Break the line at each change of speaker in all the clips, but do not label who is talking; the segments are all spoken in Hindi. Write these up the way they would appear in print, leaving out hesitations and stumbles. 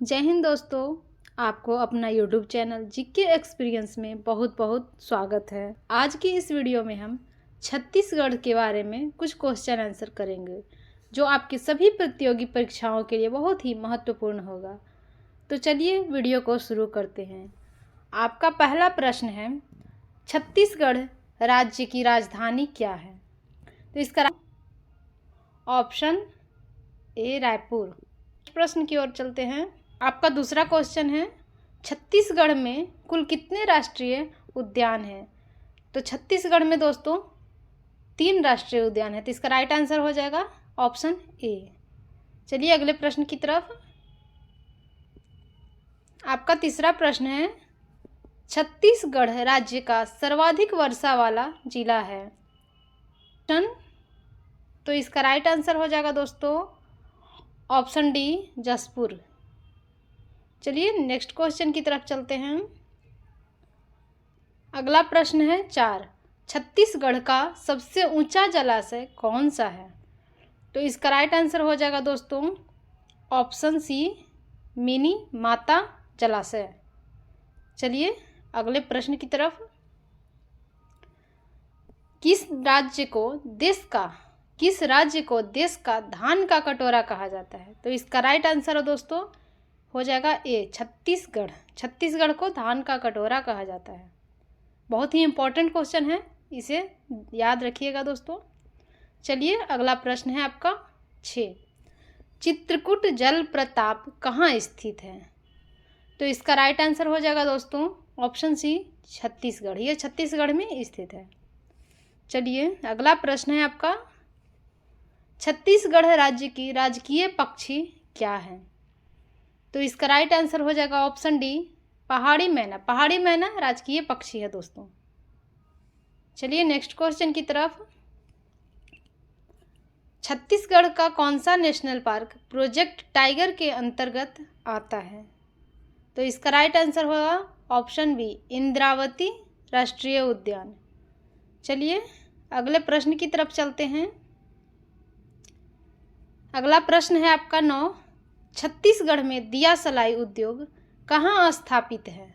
जय हिंद दोस्तों। आपको अपना यूट्यूब चैनल जीके एक्सपीरियंस में बहुत बहुत स्वागत है। आज की इस वीडियो में हम छत्तीसगढ़ के बारे में कुछ क्वेश्चन आंसर करेंगे जो आपकी सभी प्रतियोगी परीक्षाओं के लिए बहुत ही महत्वपूर्ण होगा। तो चलिए वीडियो को शुरू करते हैं। आपका पहला प्रश्न है, छत्तीसगढ़ राज्य की राजधानी क्या है? तो इसका ऑप्शन ए रायपुर। प्रश्न की ओर चलते हैं। आपका दूसरा क्वेश्चन है, छत्तीसगढ़ में कुल कितने राष्ट्रीय उद्यान हैं? तो छत्तीसगढ़ में दोस्तों 3 राष्ट्रीय उद्यान है। तो इसका राइट आंसर हो जाएगा ऑप्शन ए। चलिए अगले प्रश्न की तरफ। आपका तीसरा प्रश्न है, छत्तीसगढ़ राज्य का सर्वाधिक वर्षा वाला जिला है। तो इसका राइट आंसर हो जाएगा दोस्तों ऑप्शन डी जसपुर। चलिए नेक्स्ट क्वेश्चन की तरफ चलते हैं। अगला प्रश्न है 4, छत्तीसगढ़ का सबसे ऊंचा जलाशय कौन सा है? तो इसका राइट आंसर हो जाएगा दोस्तों ऑप्शन सी मिनी माता जलाशय। चलिए अगले प्रश्न की तरफ। किस राज्य को देश का धान का कटोरा कहा जाता है? तो इसका राइट आंसर हो दोस्तों हो जाएगा ए छत्तीसगढ़। छत्तीसगढ़ को धान का कटोरा कहा जाता है। बहुत ही इम्पोर्टेंट क्वेश्चन है, इसे याद रखिएगा दोस्तों। चलिए अगला प्रश्न है आपका 6, चित्रकूट जल प्रताप कहाँ स्थित है? तो इसका राइट आंसर हो जाएगा दोस्तों ऑप्शन सी छत्तीसगढ़। ये छत्तीसगढ़ में स्थित है। चलिए अगला प्रश्न है आपका, छत्तीसगढ़ राज्य की राजकीय पक्षी क्या है? तो इसका राइट आंसर हो जाएगा ऑप्शन डी पहाड़ी मैना। पहाड़ी मैना राजकीय पक्षी है दोस्तों। चलिए नेक्स्ट क्वेश्चन की तरफ। छत्तीसगढ़ का कौन सा नेशनल पार्क प्रोजेक्ट टाइगर के अंतर्गत आता है? तो इसका राइट आंसर होगा ऑप्शन बी इंद्रावती राष्ट्रीय उद्यान। चलिए अगले प्रश्न की तरफ चलते हैं। अगला प्रश्न है आपका 9, छत्तीसगढ़ में दिया सलाई उद्योग कहाँ स्थापित है?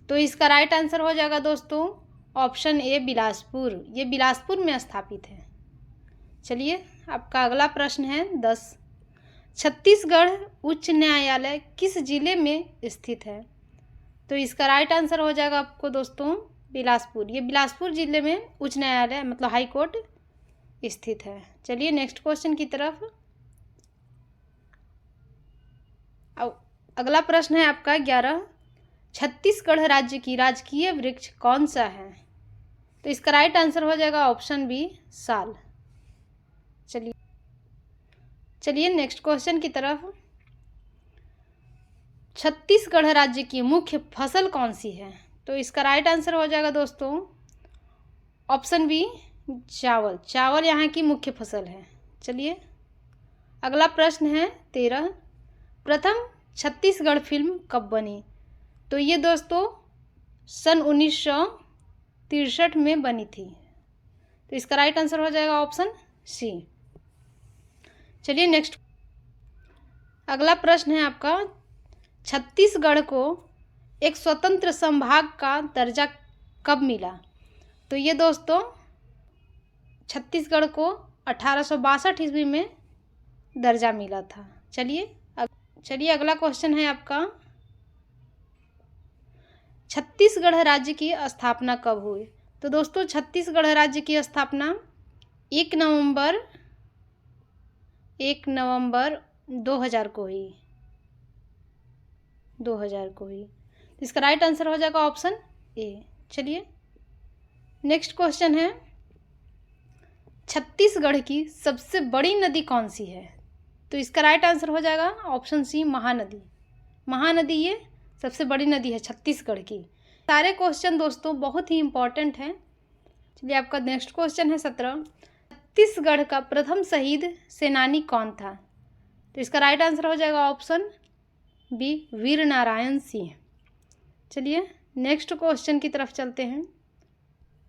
तो इसका राइट आंसर हो जाएगा दोस्तों ऑप्शन ए बिलासपुर। ये बिलासपुर में स्थापित है। चलिए आपका अगला प्रश्न है 10, छत्तीसगढ़ उच्च न्यायालय किस जिले में स्थित है? तो इसका राइट आंसर हो जाएगा आपको दोस्तों बिलासपुर। ये बिलासपुर जिले में उच्च न्यायालय मतलब हाई कोर्ट स्थित है। चलिए नेक्स्ट क्वेश्चन की तरफ। अगला प्रश्न है आपका 11, छत्तीसगढ़ राज्य की राजकीय वृक्ष कौन सा है? तो इसका राइट आंसर हो जाएगा ऑप्शन बी साल। चलिए नेक्स्ट क्वेश्चन की तरफ। छत्तीसगढ़ राज्य की मुख्य फसल कौन सी है? तो इसका राइट आंसर हो जाएगा दोस्तों ऑप्शन बी चावल। चावल यहाँ की मुख्य फसल है। चलिए अगला प्रश्न है 13, प्रथम छत्तीसगढ़ फिल्म कब बनी? तो ये दोस्तों सन 1963 में बनी थी। तो इसका राइट आंसर हो जाएगा ऑप्शन सी। चलिए नेक्स्ट अगला प्रश्न है आपका, छत्तीसगढ़ को एक स्वतंत्र संभाग का दर्जा कब मिला? तो ये दोस्तों छत्तीसगढ़ को 1862 ईस्वी में दर्जा मिला था। चलिए अगला क्वेश्चन है आपका, छत्तीसगढ़ राज्य की स्थापना कब हुई? तो दोस्तों छत्तीसगढ़ राज्य की स्थापना 1 नवंबर 2000 को हुई। 2000 को हुई। तो इसका राइट आंसर हो जाएगा ऑप्शन ए। चलिए नेक्स्ट क्वेश्चन है, छत्तीसगढ़ की सबसे बड़ी नदी कौन सी है? तो इसका राइट आंसर हो जाएगा ऑप्शन सी महानदी। महानदी ये सबसे बड़ी नदी है छत्तीसगढ़ की। सारे क्वेश्चन दोस्तों बहुत ही इंपॉर्टेंट हैं। चलिए आपका नेक्स्ट क्वेश्चन है 17, छत्तीसगढ़ का प्रथम शहीद सेनानी कौन था? तो इसका राइट आंसर हो जाएगा ऑप्शन बी वीर नारायण सिंह। चलिए नेक्स्ट क्वेश्चन की तरफ चलते हैं।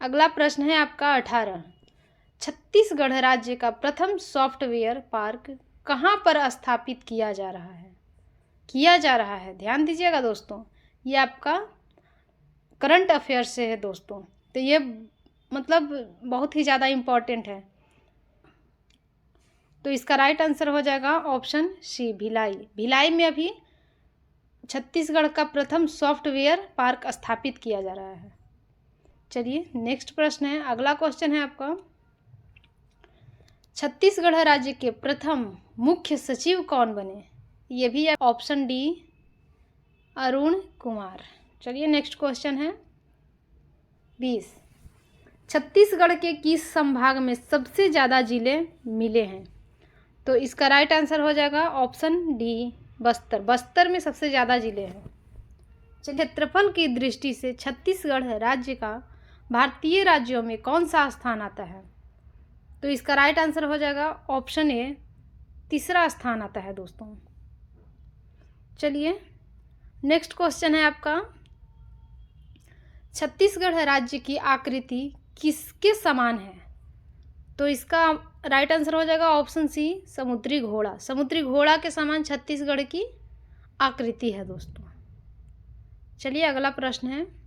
अगला प्रश्न है आपका 18, छत्तीसगढ़ राज्य का प्रथम सॉफ्टवेयर पार्क कहाँ पर स्थापित किया जा रहा है? किया जा रहा है। ध्यान दीजिएगा दोस्तों, ये आपका करंट अफेयर से है दोस्तों, तो ये मतलब बहुत ही ज़्यादा इम्पॉर्टेंट है। तो इसका राइट आंसर हो जाएगा ऑप्शन सी, भिलाई। भिलाई में अभी छत्तीसगढ़ का प्रथम सॉफ्टवेयर पार्क स्थापित किया जा रहा है। चलिए नेक्स्ट प्रश्न है, अगला क्वेश्चन है आपका, छत्तीसगढ़ राज्य के प्रथम मुख्य सचिव कौन बने? ये भी है ऑप्शन डी, अरुण कुमार। चलिए नेक्स्ट क्वेश्चन है 20, छत्तीसगढ़ के किस संभाग में सबसे ज़्यादा जिले मिले हैं? तो इसका राइट आंसर हो जाएगा ऑप्शन डी, बस्तर। बस्तर में सबसे ज़्यादा जिले हैं। चलिए क्षेत्रफल की दृष्टि से छत्तीसगढ़ राज्य का भारतीय राज्यों में कौन सा स्थान आता है? तो इसका राइट आंसर हो जाएगा ऑप्शन ए, तीसरा स्थान आता है दोस्तों। चलिए नेक्स्ट क्वेश्चन है आपका, छत्तीसगढ़ राज्य की आकृति किसके समान है? तो इसका राइट आंसर हो जाएगा ऑप्शन सी, समुद्री घोड़ा। समुद्री घोड़ा के समान छत्तीसगढ़ की आकृति है दोस्तों। चलिए अगला प्रश्न है,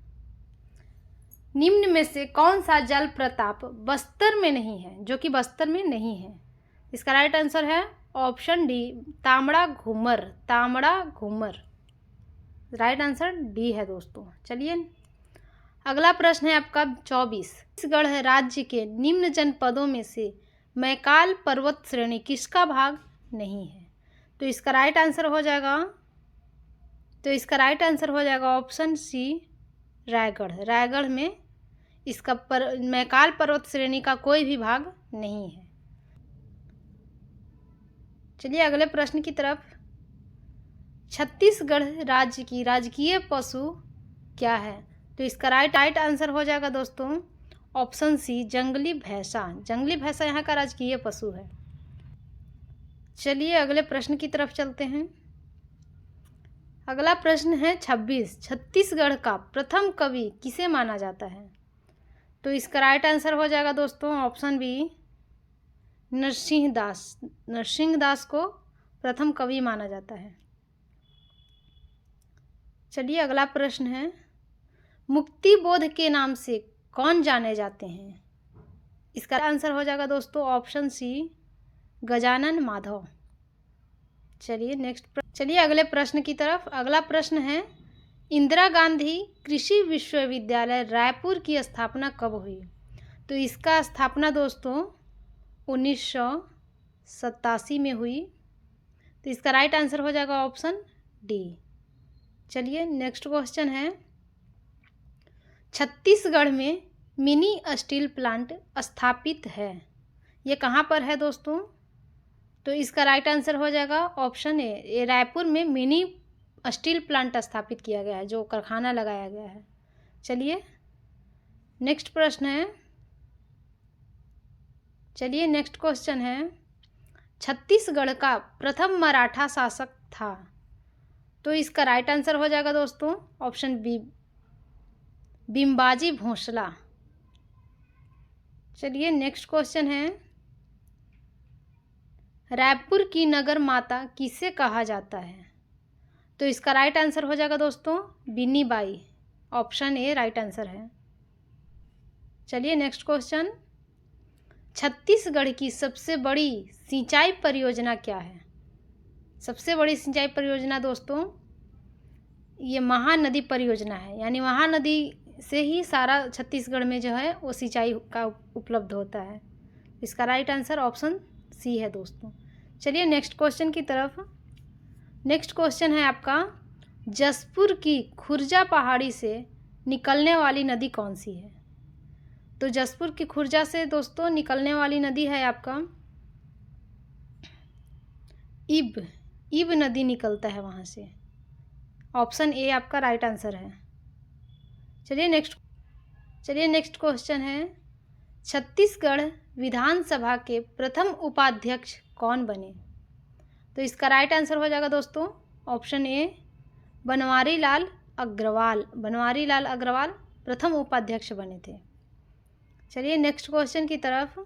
निम्न में से कौन सा जल प्रपात बस्तर में नहीं है, जो कि बस्तर में नहीं है? इसका राइट आंसर है ऑप्शन डी, तांबड़ा घूमर। तांबड़ा घूमर राइट आंसर डी है दोस्तों। चलिए अगला प्रश्न है आपका 24, छत्तीसगढ़ राज्य के निम्न जनपदों में से मैकाल पर्वत श्रेणी किसका भाग नहीं है? तो इसका राइट आंसर हो जाएगा ऑप्शन सी, रायगढ़। रायगढ़ में इसका मैकाल पर्वत श्रेणी का कोई भी भाग नहीं है। चलिए अगले प्रश्न की तरफ, छत्तीसगढ़ राज्य की राजकीय पशु क्या है? तो इसका राइट आंसर हो जाएगा दोस्तों ऑप्शन सी, जंगली भैंसा। जंगली भैंसा यहाँ का राजकीय पशु है। चलिए अगले प्रश्न की तरफ चलते हैं। अगला प्रश्न है 26, छत्तीसगढ़ का प्रथम कवि किसे माना जाता है? तो इसका राइट आंसर हो जाएगा दोस्तों ऑप्शन बी, नरसिंह दास। नरसिंह दास को प्रथम कवि माना जाता है। चलिए अगला प्रश्न है, मुक्ति बोध के नाम से कौन जाने जाते हैं? इसका आंसर हो जाएगा दोस्तों ऑप्शन सी, गजानन माधव। चलिए अगले प्रश्न की तरफ। अगला प्रश्न है, इंदिरा गांधी कृषि विश्वविद्यालय रायपुर की स्थापना कब हुई? तो इसका स्थापना दोस्तों 1987 में हुई। तो इसका राइट आंसर हो जाएगा ऑप्शन डी। चलिए नेक्स्ट क्वेश्चन है, छत्तीसगढ़ में मिनी स्टील प्लांट स्थापित है, ये कहाँ पर है दोस्तों? तो इसका राइट आंसर हो जाएगा ऑप्शन ए, ये रायपुर में मिनी स्टील प्लांट स्थापित किया गया है, जो कारखाना लगाया गया है। चलिए नेक्स्ट क्वेश्चन है, छत्तीसगढ़ का प्रथम मराठा शासक था। तो इसका राइट आंसर हो जाएगा दोस्तों ऑप्शन बी, बिम्बाजी भोसला। चलिए नेक्स्ट क्वेश्चन है, रायपुर की नगर माता किसे कहा जाता है? तो इसका राइट आंसर हो जाएगा दोस्तों बीनी बाई। ऑप्शन ए राइट आंसर है। चलिए नेक्स्ट क्वेश्चन, छत्तीसगढ़ की सबसे बड़ी सिंचाई परियोजना क्या है? सबसे बड़ी सिंचाई परियोजना दोस्तों ये महानदी परियोजना है, यानी महानदी से ही सारा छत्तीसगढ़ में जो है वो सिंचाई का उपलब्ध होता है। इसका राइट आंसर ऑप्शन सी है दोस्तों। चलिए नेक्स्ट क्वेश्चन की तरफ। नेक्स्ट क्वेश्चन है आपका, जसपुर की खुर्जा पहाड़ी से निकलने वाली नदी कौन सी है? तो जसपुर की खुर्जा से दोस्तों निकलने वाली नदी है आपका इब नदी निकलता है वहाँ से। ऑप्शन ए आपका राइट आंसर है। चलिए नेक्स्ट क्वेश्चन है, छत्तीसगढ़ विधानसभा के प्रथम उपाध्यक्ष कौन बने? तो इसका राइट आंसर हो जाएगा दोस्तों ऑप्शन ए, बनवारी लाल अग्रवाल। बनवारी लाल अग्रवाल प्रथम उपाध्यक्ष बने थे। चलिए नेक्स्ट क्वेश्चन की तरफ।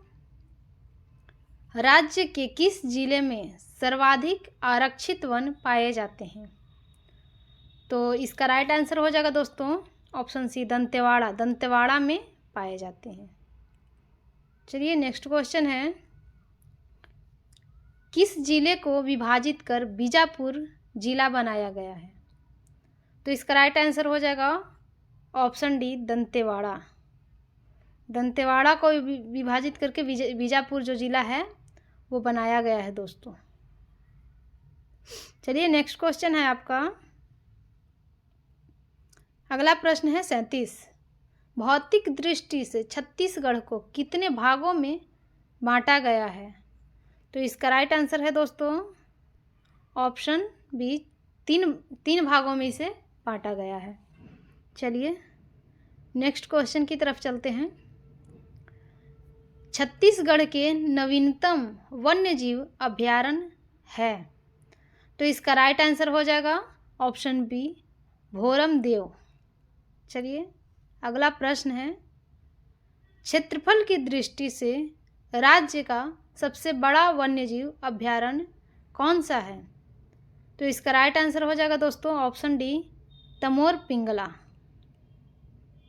राज्य के किस जिले में सर्वाधिक आरक्षित वन पाए जाते हैं? तो इसका राइट आंसर हो जाएगा दोस्तों ऑप्शन सी दंतेवाड़ा। दंतेवाड़ा में पाए जाते हैं। चलिए नेक्स्ट क्वेश्चन है, किस जिले को विभाजित कर बीजापुर जिला बनाया गया है? तो इसका राइट आंसर हो जाएगा ऑप्शन डी दंतेवाड़ा। दंतेवाड़ा को विभाजित करके बीजापुर जो जिला है वो बनाया गया है दोस्तों। चलिए नेक्स्ट क्वेश्चन है आपका, अगला प्रश्न है 37। भौतिक दृष्टि से छत्तीसगढ़ को कितने भागों में बांटा गया है? तो इसका राइट आंसर है दोस्तों ऑप्शन बी तीन भागों में इसे बांटा गया है। चलिए नेक्स्ट क्वेश्चन की तरफ चलते हैं। छत्तीसगढ़ के नवीनतम वन्यजीव अभयारण्य है? तो इसका राइट आंसर हो जाएगा ऑप्शन बी भोरमदेव। चलिए अगला प्रश्न है, क्षेत्रफल की दृष्टि से राज्य का सबसे बड़ा वन्यजीव अभयारण्य कौन सा है? तो इसका राइट आंसर हो जाएगा दोस्तों ऑप्शन डी तमोर पिंगला।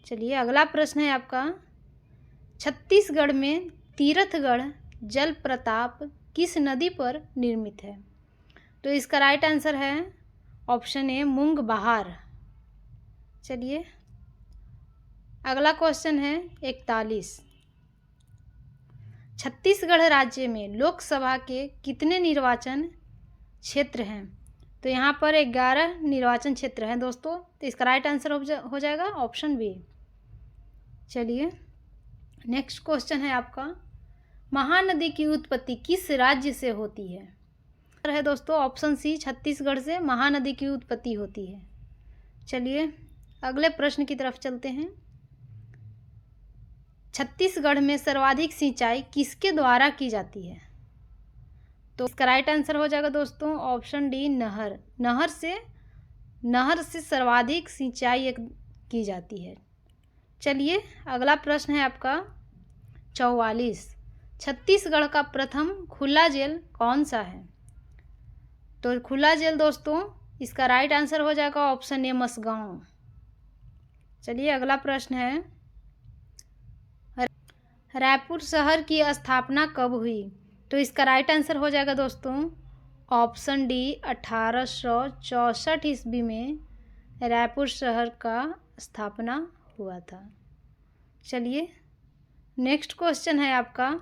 चलिए अगला प्रश्न है आपका, छत्तीसगढ़ में तीरथगढ़ जलप्रपात किस नदी पर निर्मित है? तो इसका राइट आंसर है ऑप्शन ए मूंग बहार। चलिए अगला क्वेश्चन है 41। छत्तीसगढ़ राज्य में लोकसभा के कितने निर्वाचन क्षेत्र हैं? तो यहाँ पर 11 निर्वाचन क्षेत्र हैं दोस्तों। तो इसका राइट आंसर हो जाएगा ऑप्शन बी। चलिए नेक्स्ट क्वेश्चन है आपका, महानदी की उत्पत्ति किस राज्य से होती है? है दोस्तों ऑप्शन सी छत्तीसगढ़ से महानदी की उत्पत्ति होती है। चलिए अगले प्रश्न की तरफ चलते हैं। छत्तीसगढ़ में सर्वाधिक सिंचाई किसके द्वारा की जाती है? तो इसका राइट आंसर हो जाएगा दोस्तों ऑप्शन डी नहर। नहर से सर्वाधिक सिंचाई की जाती है। चलिए अगला प्रश्न है आपका 44। छत्तीसगढ़ का प्रथम खुला जेल कौन सा है? तो खुला जेल दोस्तों इसका राइट आंसर हो जाएगा ऑप्शन ए मसगांव। चलिए अगला प्रश्न है, रायपुर शहर की स्थापना कब हुई? तो इसका राइट आंसर हो जाएगा दोस्तों ऑप्शन डी 1864 ईस्वी में रायपुर शहर का स्थापना हुआ था। चलिए नेक्स्ट क्वेश्चन है आपका,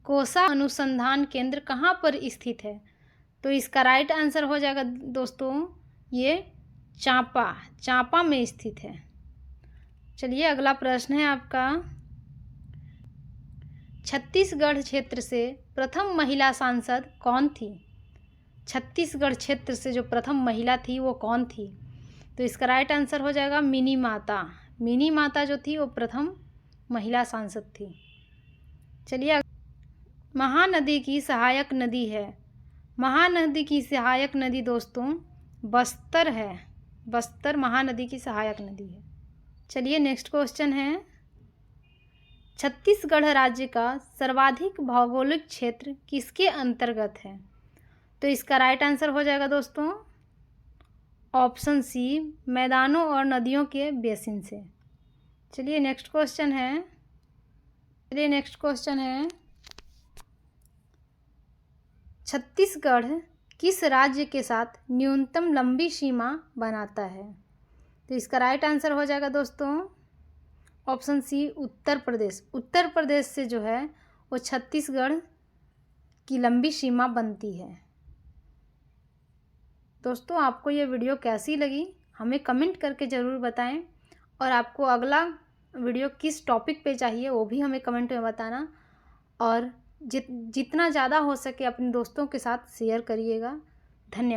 कोसा अनुसंधान केंद्र कहाँ पर स्थित है? तो इसका राइट आंसर हो जाएगा दोस्तों ये चांपा में स्थित है। चलिए अगला प्रश्न है आपका, छत्तीसगढ़ क्षेत्र से प्रथम महिला सांसद कौन थी? छत्तीसगढ़ क्षेत्र से जो प्रथम महिला थी वो कौन थी? तो इसका राइट आंसर हो जाएगा मिनी माता। मिनी माता जो थी वो प्रथम महिला सांसद थी। चलिए महानदी की सहायक नदी है। महानदी की सहायक नदी दोस्तों बस्तर है। बस्तर महानदी की सहायक नदी है। चलिए नेक्स्ट क्वेश्चन है, छत्तीसगढ़ राज्य का सर्वाधिक भौगोलिक क्षेत्र किसके अंतर्गत है? तो इसका राइट आंसर हो जाएगा दोस्तों ऑप्शन सी मैदानों और नदियों के बेसिन से। चलिए नेक्स्ट क्वेश्चन है, छत्तीसगढ़ किस राज्य के साथ न्यूनतम लंबी सीमा बनाता है? तो इसका राइट आंसर हो जाएगा दोस्तों ऑप्शन सी उत्तर प्रदेश। उत्तर प्रदेश से जो है वो छत्तीसगढ़ की लंबी सीमा बनती है। दोस्तों आपको ये वीडियो कैसी लगी हमें कमेंट करके ज़रूर बताएं, और आपको अगला वीडियो किस टॉपिक पे चाहिए वो भी हमें कमेंट में बताना, और जितना ज़्यादा हो सके अपने दोस्तों के साथ शेयर करिएगा। धन्यवाद।